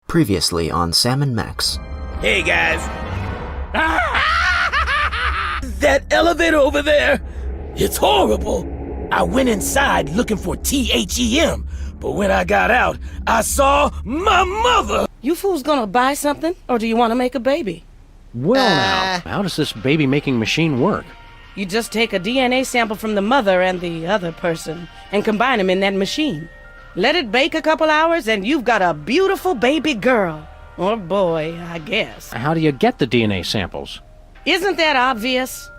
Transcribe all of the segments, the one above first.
Previously on Sam and Max. Hey guys. That elevator over there, it's horrible. I went inside looking for THEM, but when I got out, I saw my mother. You fools gonna buy something, or do you want to make a baby? Well now, how does this baby-making machine work? You just take a DNA sample from the mother and the other person and combine them in that machine. Let it bake a couple hours and you've got a beautiful baby girl. Or boy, I guess. How do you get the DNA samples? Isn't that obvious?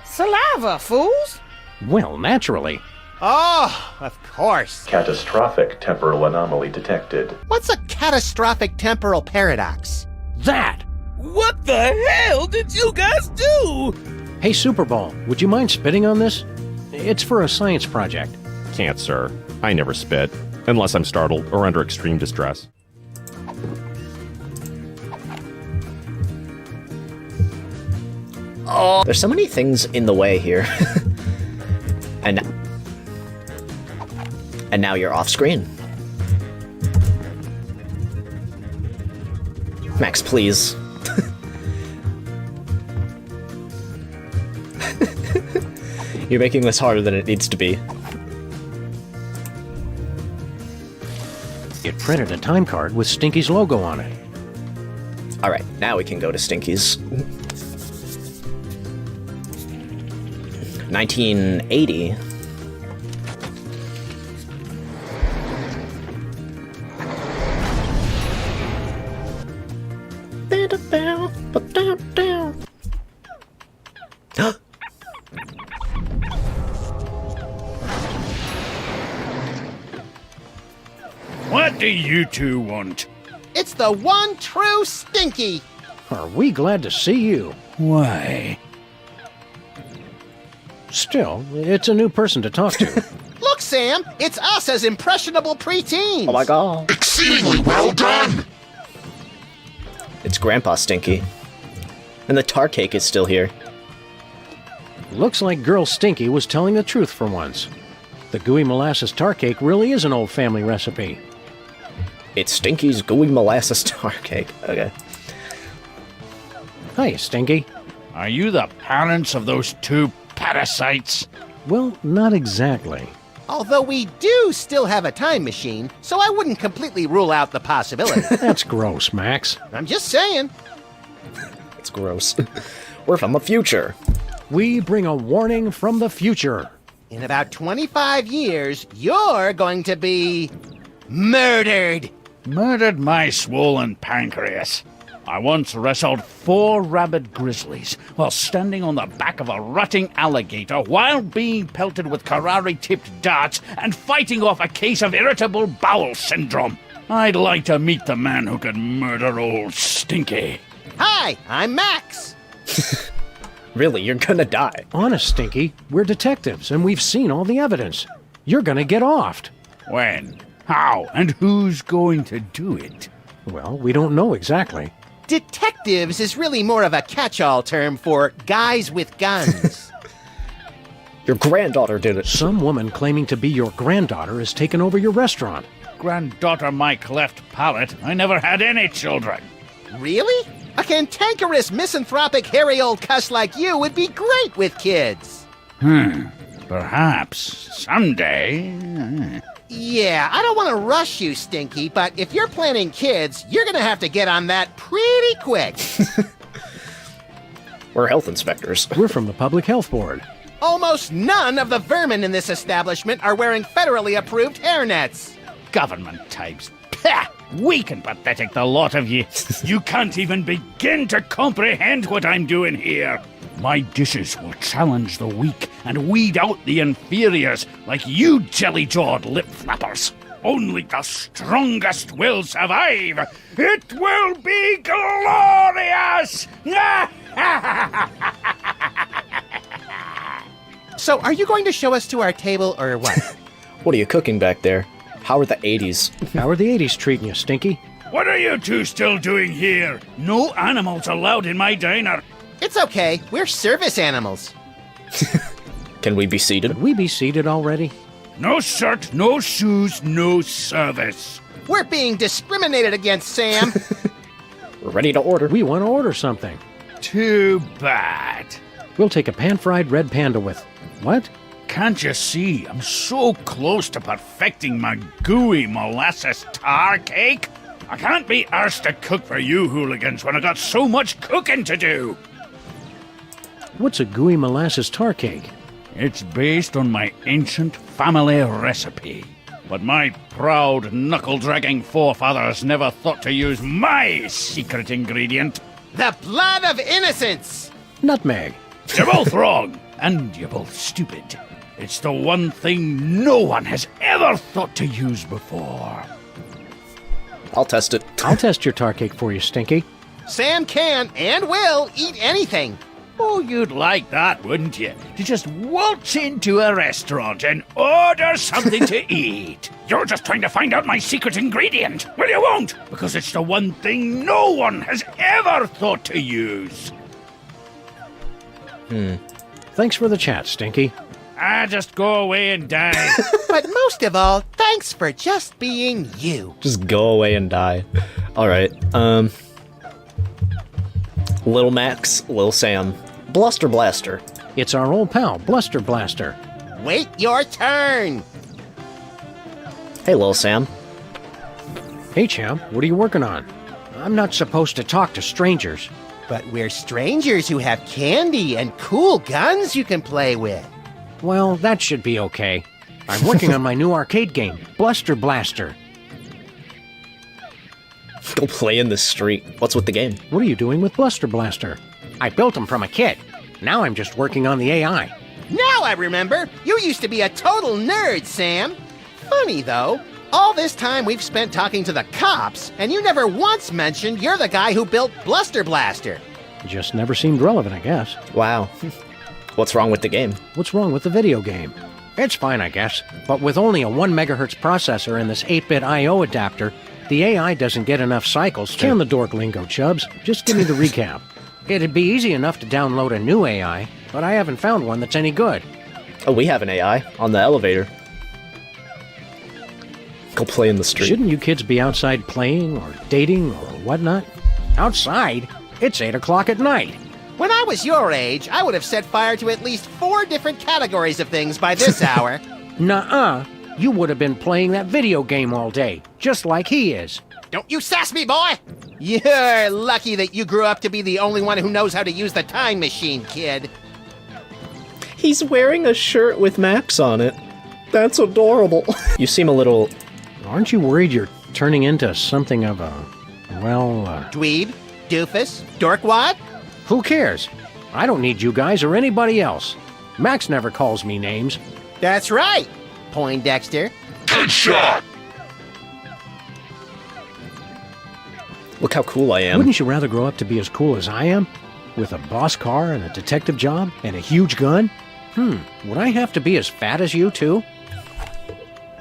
Saliva, fools! Well, naturally. Oh, of course. Catastrophic temporal anomaly detected. What's a catastrophic temporal paradox? That! What the hell did you guys do? Hey, Superball, would you mind spitting on this? It's for a science project. Can't, sir. I never spit, unless I'm startled or under extreme distress. Oh, there's so many things in the way here. and now you're off screen. Max, please. You're making this harder than it needs to be. It printed a time card with Stinky's logo on it. Alright, now we can go to Stinky's. 1980. What do you two want? It's the one true Stinky! Are we glad to see you? Why? Still, it's a new person to talk to. Look, Sam! It's us as impressionable preteens! Oh my god. Exceedingly well done! It's Grandpa Stinky. And the tar cake is still here. Looks like Girl Stinky was telling the truth for once. The gooey molasses tar cake really is an old family recipe. It's Stinky's gooey molasses tar cake. Okay. Hi, Stinky. Are you the parents of those two parasites? Well, not exactly. Although we do still have a time machine, so I wouldn't completely rule out the possibility. That's gross, Max. I'm just saying. It's gross. We're from the future. We bring a warning from the future. In about 25 years, you're going to be murdered. Murdered my swollen pancreas. I once wrestled 4 rabid grizzlies while standing on the back of a rutting alligator while being pelted with karate-tipped darts and fighting off a case of irritable bowel syndrome. I'd like to meet the man who could murder old Stinky. Hi, I'm Max. Really, you're gonna die. Honest, Stinky, we're detectives and we've seen all the evidence. You're gonna get offed. When? How? And who's going to do it? Well, we don't know exactly. Detectives is really more of a catch-all term for guys with guns. Your granddaughter did it. Some woman claiming to be your granddaughter has taken over your restaurant. Granddaughter my cleft palate. I never had any children. Really? A cantankerous, misanthropic, hairy old cuss like you would be great with kids. Perhaps. Someday. Yeah, I don't want to rush you, Stinky, but if you're planning kids, you're gonna have to get on that pretty quick. We're health inspectors. We're from the Public Health Board. Almost none of the vermin in this establishment are wearing federally approved hairnets. Government types. Pah! Weak and pathetic, the lot of you. You can't even begin to comprehend what I'm doing here. My dishes will challenge the weak and weed out the inferiors like you jelly-jawed lip flappers. Only the strongest will survive. It will be glorious! So, are you going to show us to our table or what? What are you cooking back there? How are the 80s? How are the 80s treating you, Stinky? What are you two still doing here? No animals allowed in my diner. It's okay, we're service animals. Can we be seated? Could we be seated already? No shirt, no shoes, no service. We're being discriminated against, Sam. We're ready to order. We want to order something. Too bad. We'll take a pan-fried red panda with... What? Can't you see? I'm so close to perfecting my gooey molasses tar cake. I can't be arsed to cook for you hooligans when I got so much cooking to do. What's a gooey molasses tar cake? It's based on my ancient family recipe. But my proud, knuckle-dragging forefathers never thought to use my secret ingredient. The blood of innocence! Nutmeg. You're both wrong, and you're both stupid. It's the one thing no one has ever thought to use before. I'll test it. I'll test your tar cake for you, Stinky. Sam can and will eat anything. Oh, you'd like that, wouldn't you? To just waltz into a restaurant and order something to eat. You're just trying to find out my secret ingredient. Well, you won't, because it's the one thing no one has ever thought to use. Thanks for the chat, Stinky. Just go away and die. But most of all, thanks for just being you. Just go away and die. Alright, Little Max, Lil Sam, Bluster Blaster. It's our old pal, Bluster Blaster. Wait your turn. Hey, Lil Sam. Hey, champ, what are you working on? I'm not supposed to talk to strangers. But we're strangers who have candy and cool guns you can play with. Well, that should be okay. I'm working on my new arcade game, Bluster Blaster. Go play in the street. What's with the game? What are you doing with Bluster Blaster? I built him from a kit. Now I'm just working on the AI. Now I remember. You used to be a total nerd, Sam. Funny, though. All this time we've spent talking to the cops, and you never once mentioned you're the guy who built Bluster Blaster. Just never seemed relevant, I guess. Wow. What's wrong with the game? What's wrong with the video game? It's fine, I guess. But with only a 1 megahertz processor and this 8-bit I.O. adapter, the AI doesn't get enough cycles to... Can the dork lingo, Chubbs. Just give me the recap. It'd be easy enough to download a new AI, but I haven't found one that's any good. Oh, we have an AI on the elevator. Go play in the street. Shouldn't you kids be outside playing or dating or whatnot? Outside? It's 8 o'clock at night. When I was your age, I would have set fire to at least 4 different categories of things by this hour. Nuh-uh. You would have been playing that video game all day, just like he is. Don't you sass me, boy! You're lucky that you grew up to be the only one who knows how to use the time machine, kid. He's wearing a shirt with Max on it. That's adorable. You seem a little... Aren't you worried you're turning into something of a... Dweeb? Doofus? Dorkwad? Who cares? I don't need you guys or anybody else. Max never calls me names. That's right, Poindexter. Good shot! Look how cool I am. Wouldn't you rather grow up to be as cool as I am? With a boss car and a detective job and a huge gun? Would I have to be as fat as you, too?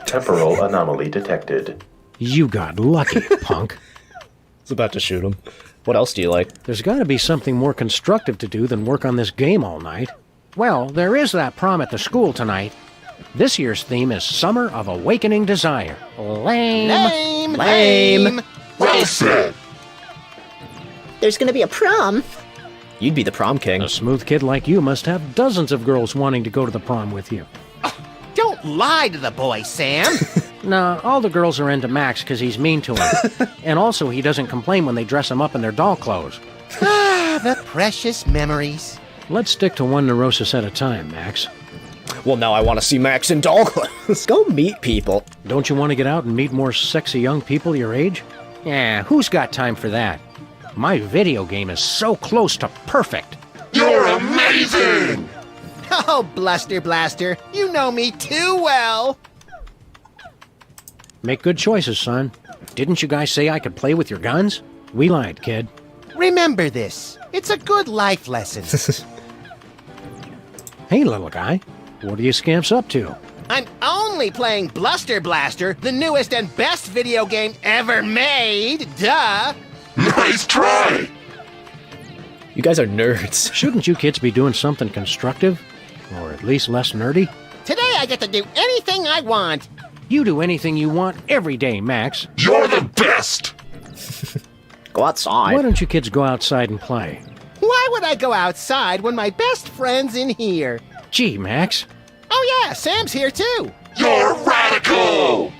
Temporal anomaly detected. You got lucky, punk. I was about to shoot him. What else do you like? There's got to be something more constructive to do than work on this game all night. Well, there is that prom at the school tonight. This year's theme is Summer of Awakening Desire. Lame. Lame. Well said! There's gonna be a prom. You'd be the prom king. A smooth kid like you must have dozens of girls wanting to go to the prom with you. Don't lie to the boy, Sam. Nah, all the girls are into Max because he's mean to them. And also, he doesn't complain when they dress him up in their doll clothes. Ah, the precious memories. Let's stick to one neurosis at a time, Max. Well, now I want to see Max in doll clothes. Go meet people. Don't you want to get out and meet more sexy young people your age? Yeah, who's got time for that? My video game is so close to perfect. You're amazing! Oh, Bluster Blaster, you know me too well. Make good choices, son. Didn't you guys say I could play with your guns? We lied, kid. Remember this. It's a good life lesson. Hey, little guy. What are you scamps up to? I'm only playing Bluster Blaster, the newest and best video game ever made. Duh. Nice try! You guys are nerds. Shouldn't you kids be doing something constructive? Or at least less nerdy? Today I get to do anything I want. You do anything you want every day, Max. You're the best! Go outside. Why don't you kids go outside and play? Why would I go outside when my best friend's in here? Gee, Max. Oh yeah, Sam's here too. You're radical!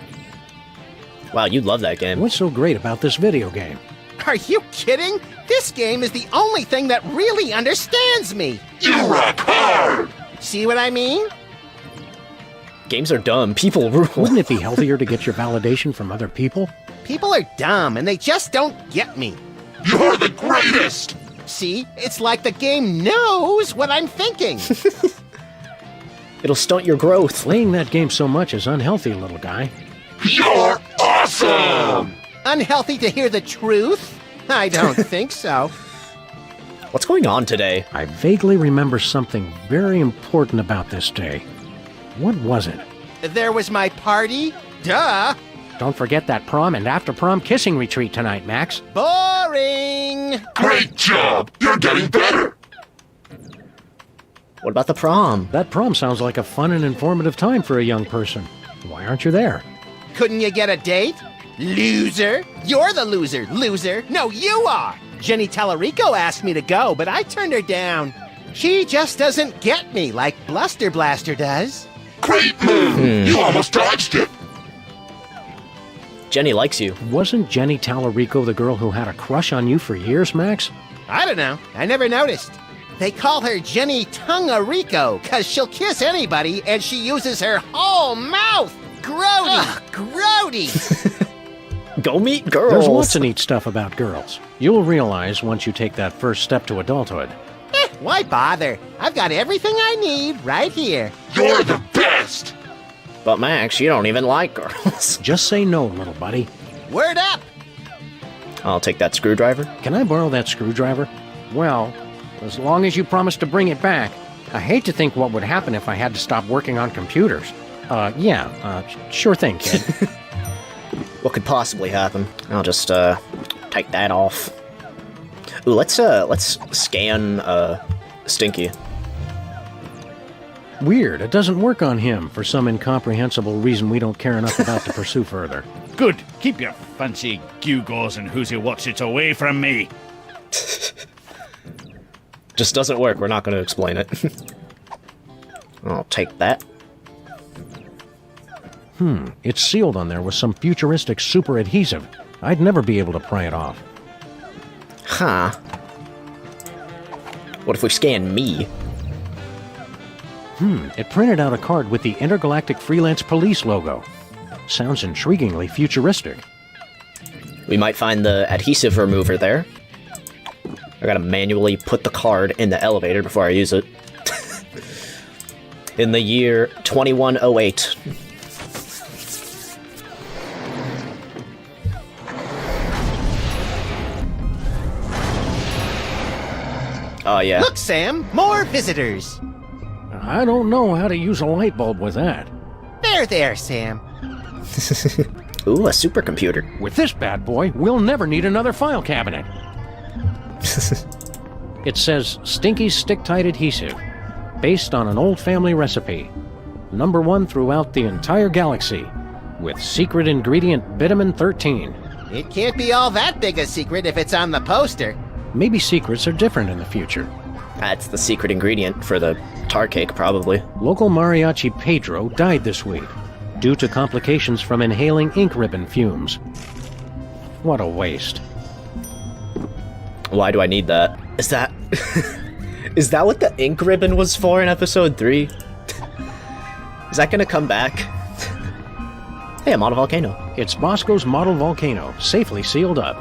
Wow, you love that game. What's so great about this video game? Are you kidding? This game is the only thing that really understands me. You rock hard! See what I mean? Games are dumb. People rule. Wouldn't it be healthier to get your validation from other people? People are dumb and they just don't get me. You're the greatest! See, it's like the game knows what I'm thinking. It'll stunt your growth. Playing that game so much is unhealthy, little guy. You're awesome! Unhealthy to hear the truth? I don't think so. What's going on today? I vaguely remember something very important about this day. What was it? There was my party? Duh! Don't forget that prom and after-prom kissing retreat tonight, Max. Boring! Great job! You're getting better! What about the prom? That prom sounds like a fun and informative time for a young person. Why aren't you there? Couldn't you get a date? Loser! You're the loser, loser! No, you are! Jenny Tallarico asked me to go, but I turned her down. She just doesn't get me like Bluster Blaster does. Great move! You almost dodged it! Jenny likes you. Wasn't Jenny Tallarico the girl who had a crush on you for years, Max? I don't know. I never noticed. They call her Jenny Tongue-a-Rico because she'll kiss anybody and she uses her whole mouth. Grody! Ugh, grody! Go meet girls. There's lots of neat stuff about girls. You'll realize once you take that first step to adulthood. Why bother? I've got everything I need right here. You're the best! But Max, you don't even like girls. Just say no, little buddy. Word up! I'll take that screwdriver. Can I borrow that screwdriver? Well, as long as you promise to bring it back. I hate to think what would happen if I had to stop working on computers. Sure thing, kid. What could possibly happen? I'll just take that off. Ooh, let's scan Stinky. Weird, it doesn't work on him for some incomprehensible reason we don't care enough about to pursue further. Good. Keep your fancy gewgaws and who's what's it's away from me. Just doesn't work. We're not going to explain it. I'll take that. It's sealed on there with some futuristic super adhesive. I'd never be able to pry it off. Huh. What if we scan me? It printed out a card with the Intergalactic Freelance Police logo. Sounds intriguingly futuristic. We might find the adhesive remover there. I gotta manually put the card in the elevator before I use it. In the year 2108. Oh, yeah. Look, Sam, more visitors. I don't know how to use a light bulb with that. There, Sam. Ooh, a supercomputer. With this bad boy, we'll never need another file cabinet. It says Stinky's Stick-Tight Adhesive, based on an old family recipe. #1 throughout the entire galaxy, with secret ingredient Vitamin 13. It can't be all that big a secret if it's on the poster. Maybe secrets are different in the future. That's the secret ingredient for the tar cake, probably. Local mariachi Pedro died this week, due to complications from inhaling ink ribbon fumes. What a waste. Why do I need that? Is that... Is that what the ink ribbon was for in episode 3? Is that gonna come back? Hey, a model volcano. It's BOSCO's model volcano, safely sealed up.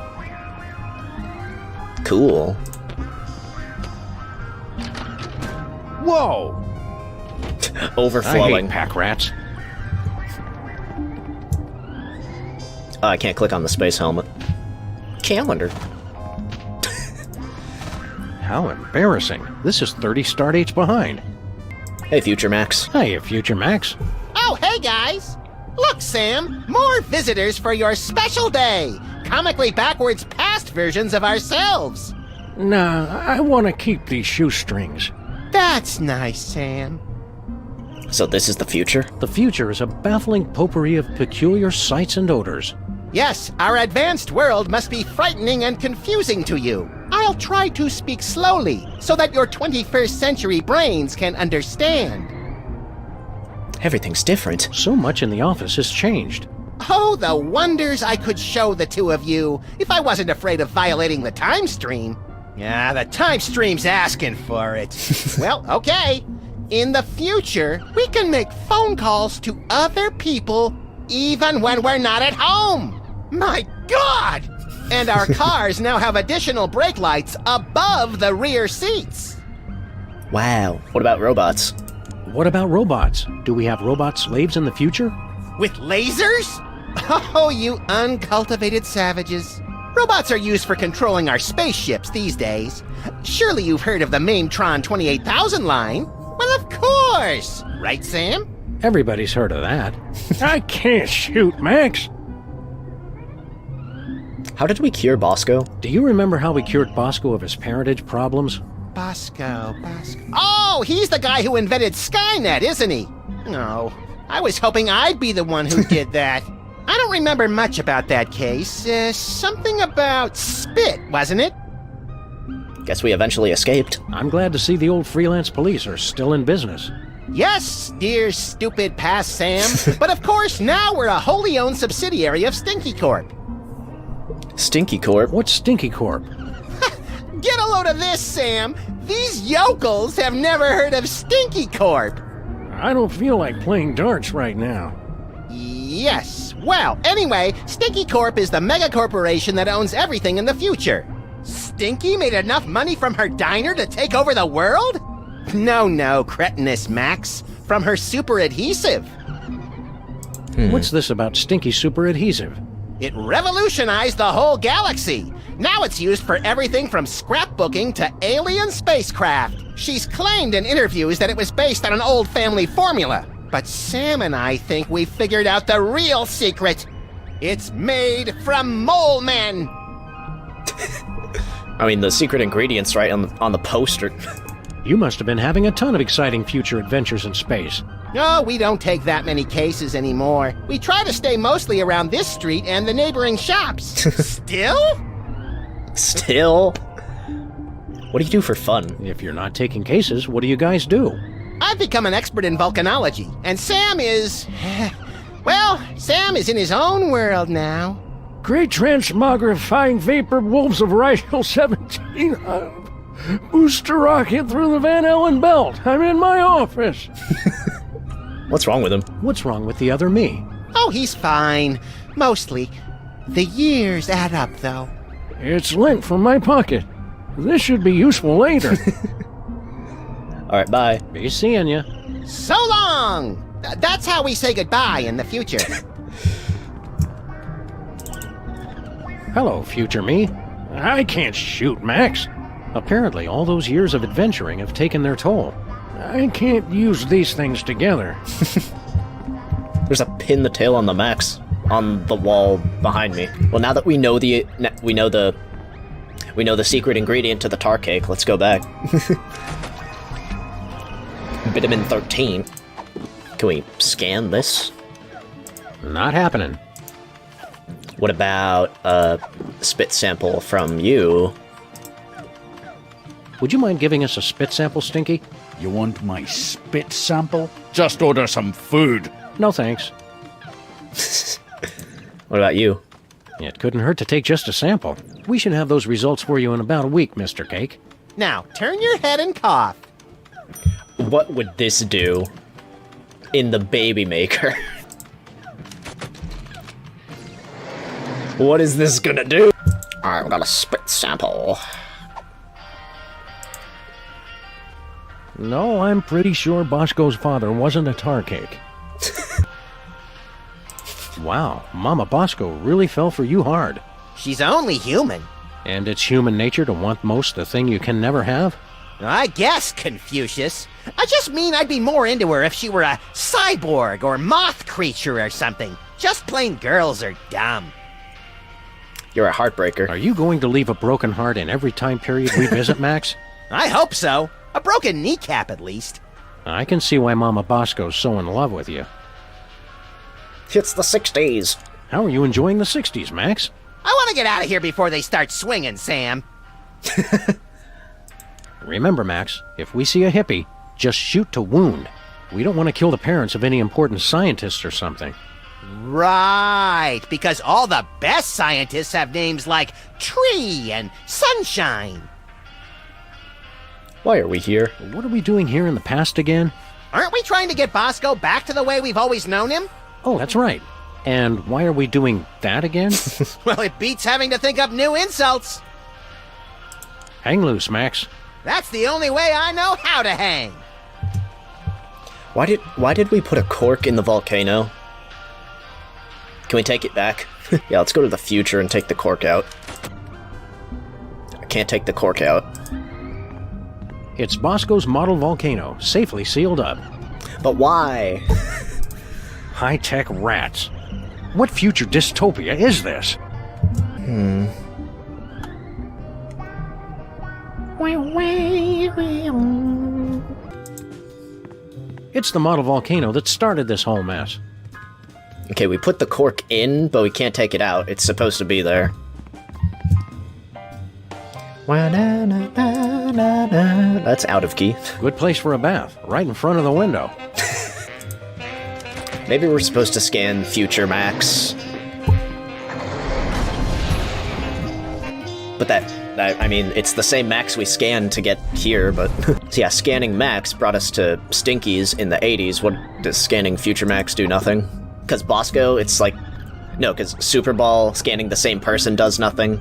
Cool. Whoa! Overflowing. I hate pack rats. Oh, I can't click on the space helmet. Calendar. How embarrassing. This is 30 stardates behind. Hey, Future Max. Hey, Future Max. Oh, hey, guys. Look, Sam, more visitors for your special day. Comically backwards past versions of ourselves. Nah, I want to keep these shoestrings. That's nice, Sam. So this is the future? The future is a baffling potpourri of peculiar sights and odors. Yes, our advanced world must be frightening and confusing to you. I'll try to speak slowly so that your 21st century brains can understand. Everything's different. So much in the office has changed. Oh, the wonders I could show the two of you if I wasn't afraid of violating the time stream. Yeah, the time stream's asking for it. Well, okay. In the future, we can make phone calls to other people even when we're not at home. My God! And our cars now have additional brake lights above the rear seats. Wow. What about robots? What about robots? Do we have robot slaves in the future? With lasers? Oh, you uncultivated savages. Robots are used for controlling our spaceships these days. Surely you've heard of the Mainetron 28,000 line? Well, of course! Right, Sam? Everybody's heard of that. I can't shoot, Max. How did we cure Bosco? Do you remember how we cured Bosco of his parentage problems? Bosco. Oh, he's the guy who invented Skynet, isn't he? No, I was hoping I'd be the one who did that. I don't remember much about that case. Something about spit, wasn't it? Guess we eventually escaped. I'm glad to see the old freelance police are still in business. Yes, dear stupid past Sam. But of course, now we're a wholly owned subsidiary of Stinky Corp. Stinky Corp? What's Stinky Corp? Get a load of this, Sam. These yokels have never heard of Stinky Corp. I don't feel like playing darts right now. Yes. Well, anyway, Stinky Corp is the mega corporation that owns everything in the future. Stinky made enough money from her diner to take over the world? No, cretinous Max. From her super adhesive. What's this about Stinky super adhesive? It revolutionized the whole galaxy. Now it's used for everything from scrapbooking to alien spacecraft. She's claimed in interviews that it was based on an old family formula. But Sam and I think we figured out the real secret. It's made from mole men. I mean, the secret ingredient's right on the poster. You must have been having a ton of exciting future adventures in space. No, we don't take that many cases anymore. We try to stay mostly around this street and the neighboring shops. Still? Still? What do you do for fun? If you're not taking cases, what do you guys do? I've become an expert in volcanology, and Sam is... Well, Sam is in his own world now. Great transmogrifying vapor wolves of Rigel 17. Booster rocket through the Van Allen belt. I'm in my office. What's wrong with him? What's wrong with the other me? Oh, he's fine. Mostly. The years add up, though. It's lint from my pocket. This should be useful later. Alright, bye. Be seeing ya. So long! That's how we say goodbye in the future. Hello, future me. I can't shoot, Max. Apparently, all those years of adventuring have taken their toll. I can't use these things together. There's a pin the tail on the Max on the wall behind me. Well, now that we know the secret ingredient to the tar cake, let's go back. Vitamin 13. Can we scan this? Not happening. What about a spit sample from you? Would you mind giving us a spit sample, Stinky? You want my spit sample? Just order some food. No thanks. What about you? It couldn't hurt to take just a sample. We should have those results for you in about a week, Mr. Cake. Now, turn your head and cough. What would this do in the baby maker? What is this gonna do? I've got a spit sample. No, I'm pretty sure Bosco's father wasn't a tar cake. Wow, Mama Bosco really fell for you hard. She's only human. And it's human nature to want most the thing you can never have? I guess, Confucius. I just mean I'd be more into her if she were a cyborg or moth creature or something. Just plain girls are dumb. You're a heartbreaker. Are you going to leave a broken heart in every time period we visit, Max? I hope so. A broken kneecap, at least. I can see why Mama Bosco's so in love with you. It's the 60s. How are you enjoying the 60s, Max? I want to get out of here before they start swinging, Sam. Remember, Max, if we see a hippie, just shoot to wound. We don't want to kill the parents of any important scientists or something. Right, because all the best scientists have names like Tree and Sunshine. Why are we here? What are we doing here in the past again? Aren't we trying to get Bosco back to the way we've always known him? Oh, that's right. And why are we doing that again? Well, it beats having to think up new insults. Hang loose, Max. That's the only way I know how to hang. Why did we put a cork in the volcano? Can we take it back? Yeah, let's go to the future and take the cork out. I can't take the cork out. It's Bosco's model volcano, safely sealed up. But why? High-tech rats. What future dystopia is this? It's the model volcano that started this whole mess. Okay, we put the cork in, but we can't take it out. It's supposed to be there. That's out of key. Good place for a bath, right in front of the window. Maybe we're supposed to scan Future Max. But I mean, it's the same Max we scanned to get here, but... So yeah, scanning Max brought us to Stinky's in the 80s. What does scanning Future Max do? Nothing? Because BOSCO, it's like... No, because Superball scanning the same person does nothing.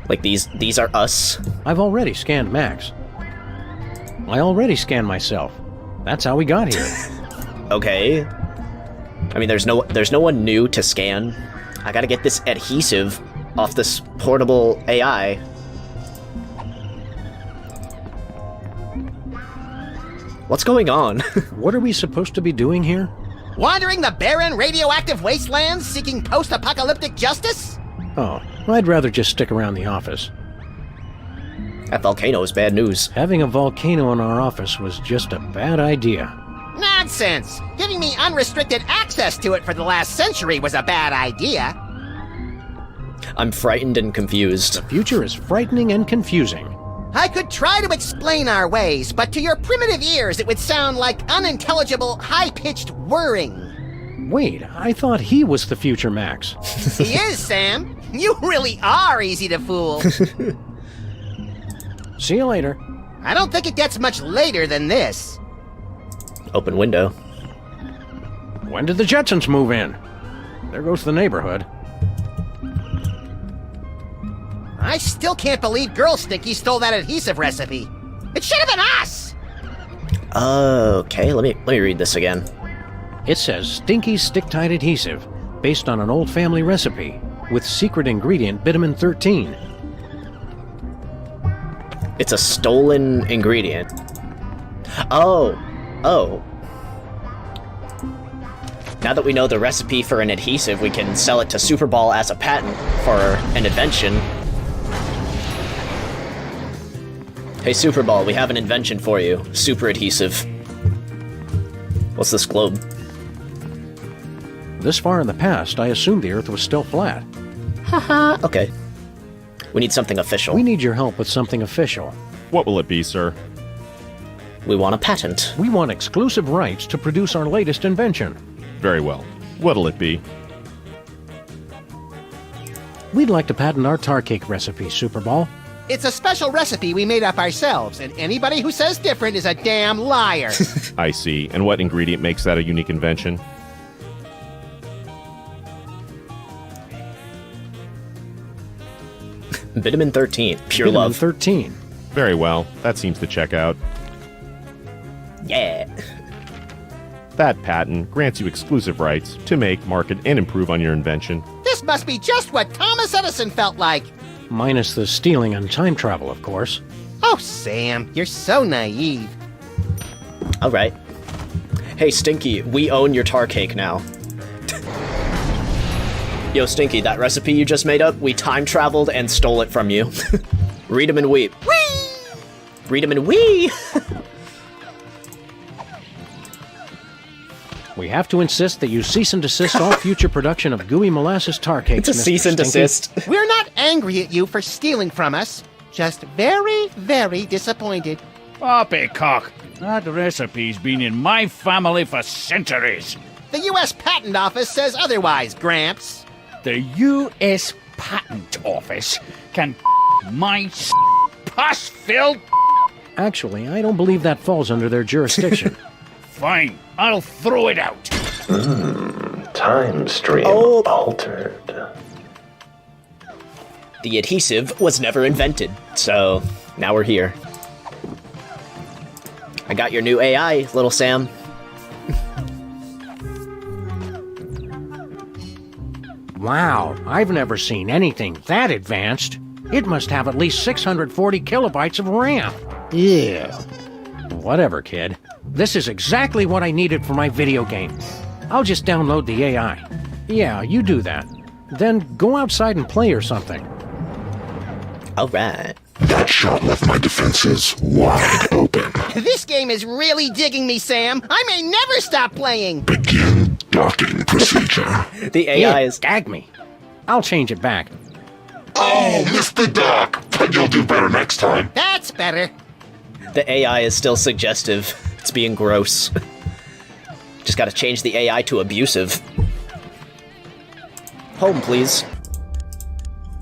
Like, these are us. I've already scanned Max. I already scanned myself. That's how we got here. Okay. I mean, there's no one new to scan. I gotta get this adhesive off this portable AI. What's going on? What are we supposed to be doing here? Wandering the barren, radioactive wastelands seeking post-apocalyptic justice? Oh, I'd rather just stick around the office. That volcano is bad news. Having a volcano in our office was just a bad idea. Nonsense! Giving me unrestricted access to it for the last century was a bad idea. I'm frightened and confused. The future is frightening and confusing. I could try to explain our ways, but to your primitive ears it would sound like unintelligible, high-pitched whirring. Wait, I thought he was the future Max. He is, Sam. You really are easy to fool. See you later. I don't think it gets much later than this. Open window. When did the Jetsons move in? There goes the neighborhood. I still can't believe Girl Stinky stole that adhesive recipe. It should have been us! Okay, let me read this again. It says Stinky Stick-Tight Adhesive, based on an old family recipe, with secret ingredient vitamin 13. It's a stolen ingredient. Oh. Now that we know the recipe for an adhesive, we can sell it to Superball as a patent for an invention. Hey Superball, we have an invention for you. Super adhesive. What's this globe? This far in the past, I assumed the Earth was still flat. Haha, okay. We need something official. We need your help with something official. What will it be, sir? We want a patent. We want exclusive rights to produce our latest invention. Very well. What'll it be? We'd like to patent our tar cake recipe, Superball. It's a special recipe we made up ourselves, and anybody who says different is a damn liar. I see. And what ingredient makes that a unique invention? Vitamin 13. Pure Vitamin love. 13. Very well. That seems to check out. Yeah. That patent grants you exclusive rights to make, market, and improve on your invention. This must be just what Thomas Edison felt like. Minus the stealing and time travel, of course. Oh, Sam, you're so naive. All right. Hey, Stinky, we own your tar cake now. Yo, Stinky, that recipe you just made up, we time traveled and stole it from you. Read 'em and weep. Whee! Read 'em and wee! We have to insist that you cease and desist all future production of gooey molasses tar cakes, It's a Mr. cease and Stinky. desist. We're not angry at you for stealing from us. Just very, very disappointed. Poppycock, that recipe's been in my family for centuries. The U.S. Patent Office says otherwise, Gramps. The U.S. Patent Office can my pus-filled. Actually, I don't believe that falls under their jurisdiction. Fine, I'll throw it out. Time stream Oh. altered. The adhesive was never invented, so now we're here. I got your new AI, little Sam. Wow, I've never seen anything that advanced. It must have at least 640 kilobytes of RAM. Yeah. Whatever, kid. This is exactly what I needed for my video game. I'll just download the AI. Yeah, you do that. Then go outside and play or something. Alright. That shot left my defenses wide open. This game is really digging me, Sam. I may never stop playing. Begin docking procedure. The AI is... Gag me. I'll change it back. Oh, Mr. Doc! But you'll do better next time. That's better. The AI is still suggestive. It's being gross. Just gotta change the AI to abusive. Home, please.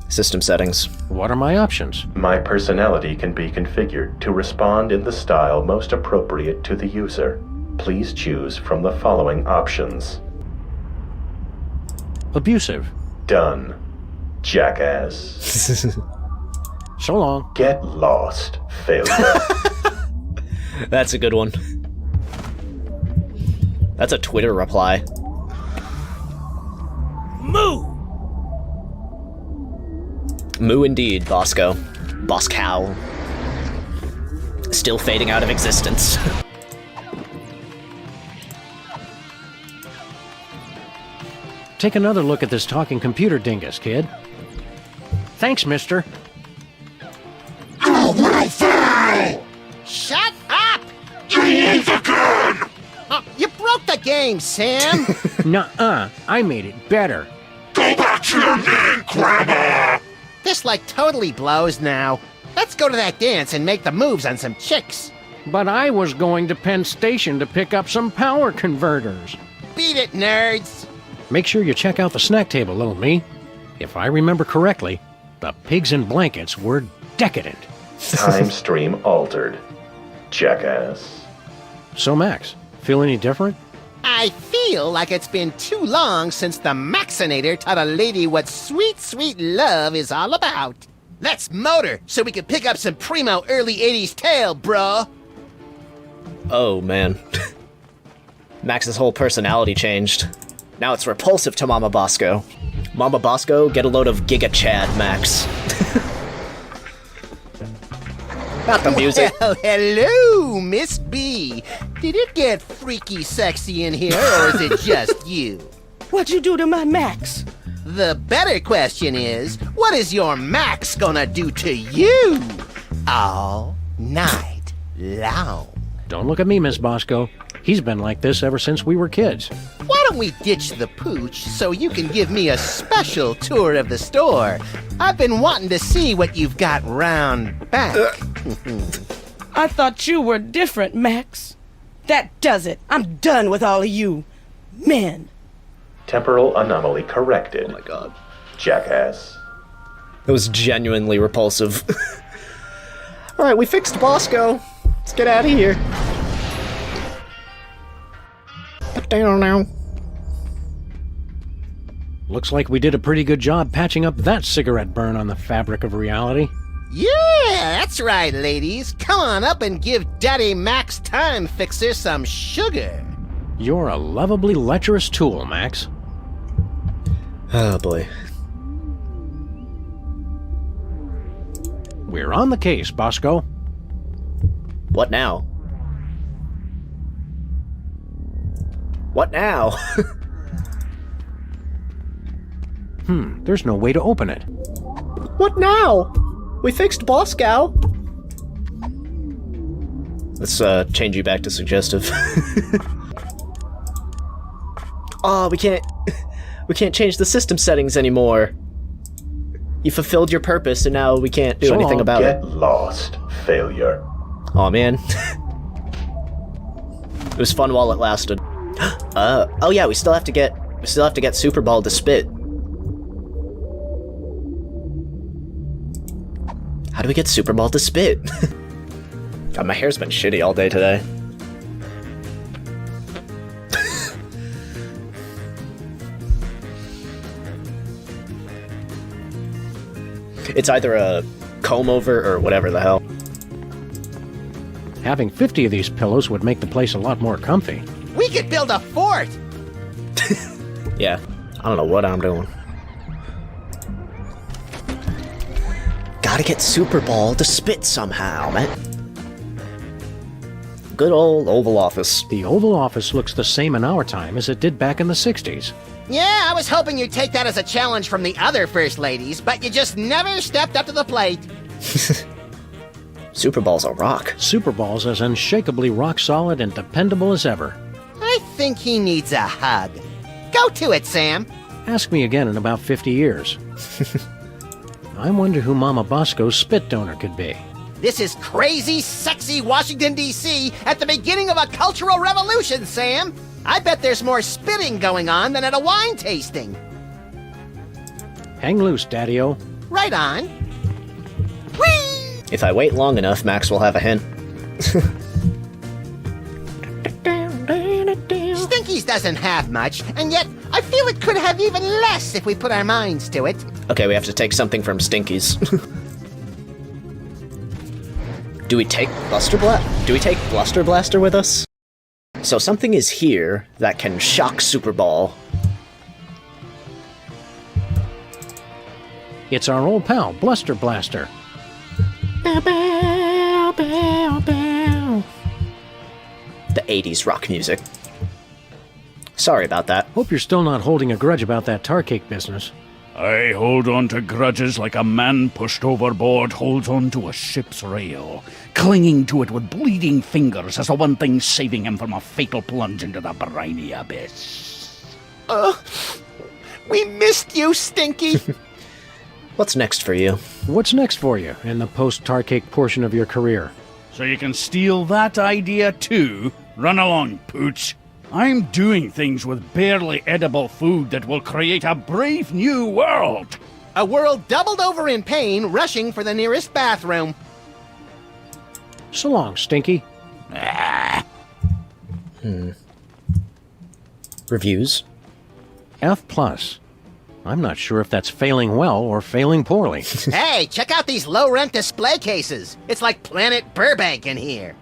System settings. What are my options? My personality can be configured to respond in the style most appropriate to the user. Please choose from the following options. Abusive. Done. Jackass. So long. Get lost, failure. That's a good one. That's a Twitter reply. Moo! Moo indeed, Bosco. Boscow. Still fading out of existence. Take another look at this talking computer dingus, kid. Thanks, mister. You will fail! Shut up! You lose again! Oh, you broke the game, Sam. Nuh-uh. I made it better. Go back to your name, Grandma! This like totally blows now. Let's go to that dance and make the moves on some chicks. But I was going to Penn Station to pick up some power converters. Beat it, nerds. Make sure you check out the snack table, little me. If I remember correctly, the pigs in blankets were decadent. Time stream altered. Jackass. So, Max, feel any different? I feel like it's been too long since the Maxinator taught a lady what sweet, sweet love is all about. Let's motor so we can pick up some primo early 80s tail, bro. Oh, man. Max's whole personality changed. Now it's repulsive to Mama Bosco. Mama Bosco, get a load of Giga Chad, Max. Not the music. Well, hello, Miss B. Did it get freaky sexy in here, or is it just you? What'd you do to my Max? The better question is, what is your Max gonna do to you all night long? Don't look at me, Miss Bosco. He's been like this ever since we were kids. Why don't we ditch the pooch so you can give me a special tour of the store? I've been wanting to see what you've got round back. I thought you were different, Max. That does it. I'm done with all of you. Men. Temporal anomaly corrected. Oh my god. Jackass. It was genuinely repulsive. Alright, we fixed Bosco. Let's get out of here. Down now. Looks like we did a pretty good job patching up that cigarette burn on the fabric of reality. Yeah, that's right, ladies. Come on up and give Daddy Max Time Fixer some sugar. You're a lovably lecherous tool, Max. Oh boy. We're on the case, Bosco. What now? What now? There's no way to open it. What now? We fixed Bosco. Let's change you back to suggestive. Oh, we can't change the system settings anymore. You fulfilled your purpose, and now we can't do anything about it. Get lost, failure. Oh man. It was fun while it lasted. Oh yeah, we still have to get Superball to spit. How do we get Superball to spit? God, my hair's been shitty all day today. It's either a comb over or whatever the hell. Having 50 of these pillows would make the place a lot more comfy. We could build a fort! Yeah, I don't know what I'm doing. Gotta get Superball to spit somehow, man. Good old Oval Office. The Oval Office looks the same in our time as it did back in the 60s. Yeah, I was hoping you'd take that as a challenge from the other First Ladies, but you just never stepped up to the plate. Superball's a rock. Superball's as unshakably rock solid and dependable as ever. I think he needs a hug. Go to it, Sam. Ask me again in about 50 years. I wonder who Mama Bosco's spit donor could be. This is crazy, sexy Washington, D.C. at the beginning of a cultural revolution, Sam. I bet there's more spitting going on than at a wine tasting. Hang loose, Daddy-O. Right on. Whee! If I wait long enough, Max will have a hint. Stinky's doesn't have much, and yet I feel it could have even less if we put our minds to it. Okay, we have to take something from Stinky's. Do we take Bluster Blaster with us? So something is here that can shock Superball. It's our old pal, Bluster Blaster. The 80s rock music. Sorry about that. Hope you're still not holding a grudge about that tar cake business. I hold on to grudges like a man pushed overboard holds on to a ship's rail, clinging to it with bleeding fingers as the one thing saving him from a fatal plunge into the briny abyss. We missed you, Stinky. What's next for you? What's next for you in the post-tar cake portion of your career? So you can steal that idea too? Run along, Pooch. I'm doing things with barely edible food that will create a brave new world. A world doubled over in pain, rushing for the nearest bathroom. So long, Stinky. Reviews? F+. I'm not sure if that's failing well or failing poorly. Hey, check out these low-rent display cases. It's like Planet Burbank in here.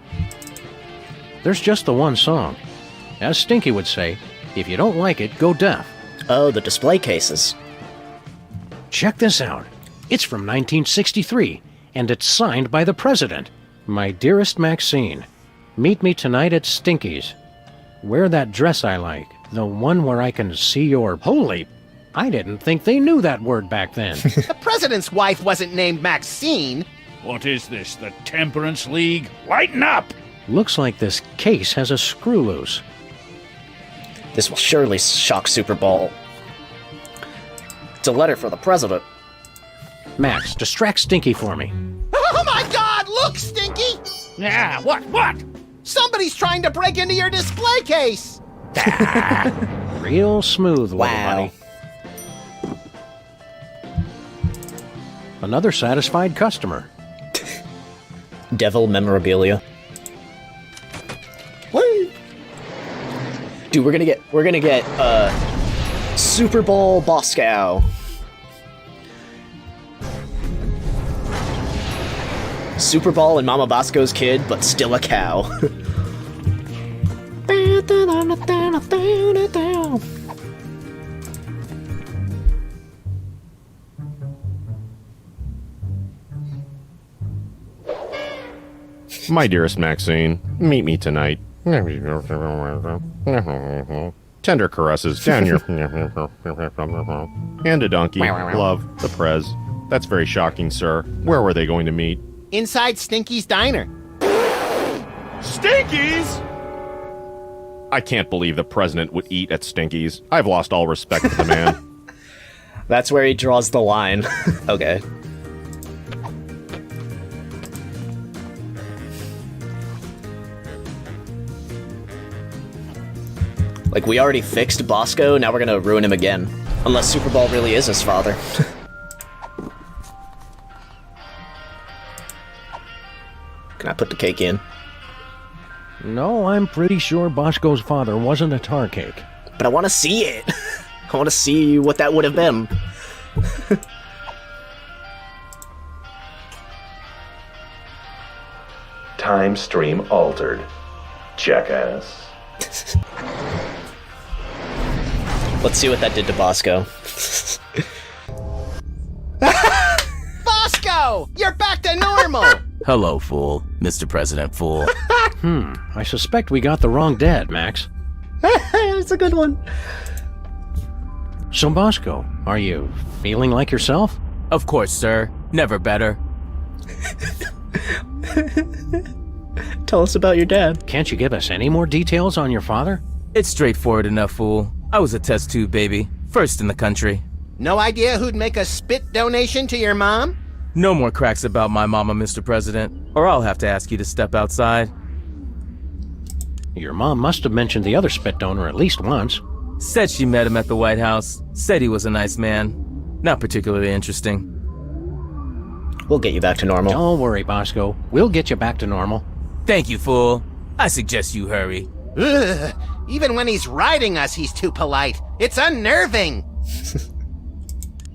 There's just the one song. As Stinky would say, if you don't like it, go deaf. Oh, the display cases. Check this out. It's from 1963, and it's signed by the president. My dearest Maxine, meet me tonight at Stinky's. Wear that dress I like, the one where I can see your... Holy... I didn't think they knew that word back then. The president's wife wasn't named Maxine. What is this, the Temperance League? Lighten up! Looks like this case has a screw loose. This will surely shock Superball. It's a letter for the president. Max, distract Stinky for me. Oh my God! Look, Stinky! Yeah, what? Somebody's trying to break into your display case! Real smooth, little Wow. buddy. Another satisfied customer. Devil memorabilia. Woo! Dude, we're gonna get Superball BOSCO. Superball and Mama Bosco's kid, but still a cow. My dearest Maxine, meet me tonight. Tender caresses down your... And a donkey. Love, the prez. That's very shocking, sir. Where were they going to meet? Inside Stinky's diner. Stinkies? I can't believe the president would eat at Stinky's. I've lost all respect for the man. That's where he draws the line. Okay. Like, we already fixed Bosco, now we're gonna ruin him again. Unless Superball really is his father. Can I put the cake in? No, I'm pretty sure Bosco's father wasn't a tar cake. But I want to see it. I want to see what that would have been. Time stream altered. Jackass. Let's see what that did to Bosco. Bosco! You're back to normal! Hello, fool. Mr. President Fool. I suspect we got the wrong dad, Max. It's a good one. So, Bosco, are you feeling like yourself? Of course, sir. Never better. Tell us about your dad. Can't you give us any more details on your father? It's straightforward enough, fool. I was a test tube baby. First in the country. No idea who'd make a spit donation to your mom? No more cracks about my mama, Mr. President, or I'll have to ask you to step outside. Your mom must have mentioned the other spit donor at least once. Said she met him at the White House. Said he was a nice man. Not particularly interesting. We'll get you back to normal. Don't worry, Bosco. We'll get you back to normal. Thank you, fool. I suggest you hurry. Ugh. Even when he's riding us, he's too polite. It's unnerving.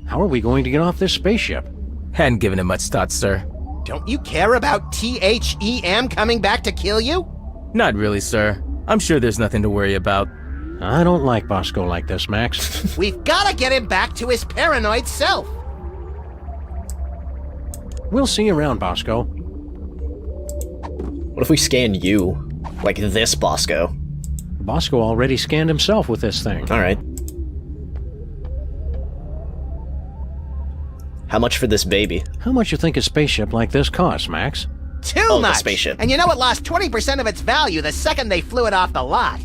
How are we going to get off this spaceship? Hadn't given it much thought, sir. Don't you care about THEM coming back to kill you? Not really, sir. I'm sure there's nothing to worry about. I don't like Bosco like this, Max. We've got to get him back to his paranoid self. We'll see you around, Bosco. What if we scan you? Like this Bosco? Bosco already scanned himself with this thing. Alright. How much for this baby? How much you think a spaceship like this costs, Max? Too Oh, much. the spaceship. And you know it lost 20% of its value the second they flew it off the lot.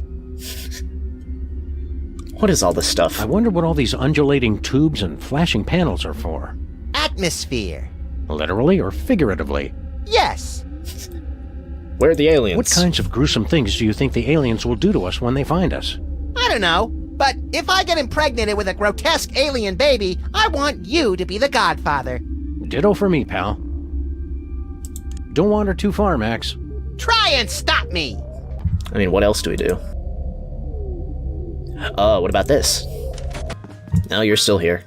What is all this stuff? I wonder what all these undulating tubes and flashing panels are for. Atmosphere. Literally or figuratively? Yes. Where are the aliens? What kinds of gruesome things do you think the aliens will do to us when they find us? I don't know. But if I get impregnated with a grotesque alien baby, I want you to be the godfather. Ditto for me, pal. Don't wander too far, Max. Try and stop me. I mean, what else do we do? What about this? No, you're still here.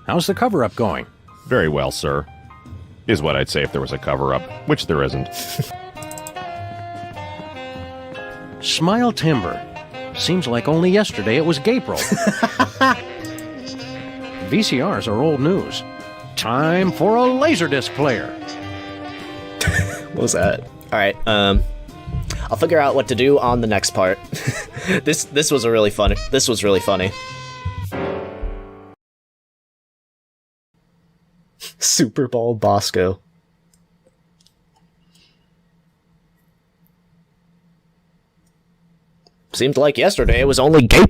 How's the cover-up going? Very well, sir. Is what I'd say if there was a cover-up, which there isn't. Smile Timber. Seems like only yesterday it was Gapril. VCRs are old news. Time for a Laserdisc player. What was that? Alright, I'll figure out what to do on the next part. This was really funny. This was really funny. Superball Bosco. Seemed like yesterday it was only Gapril.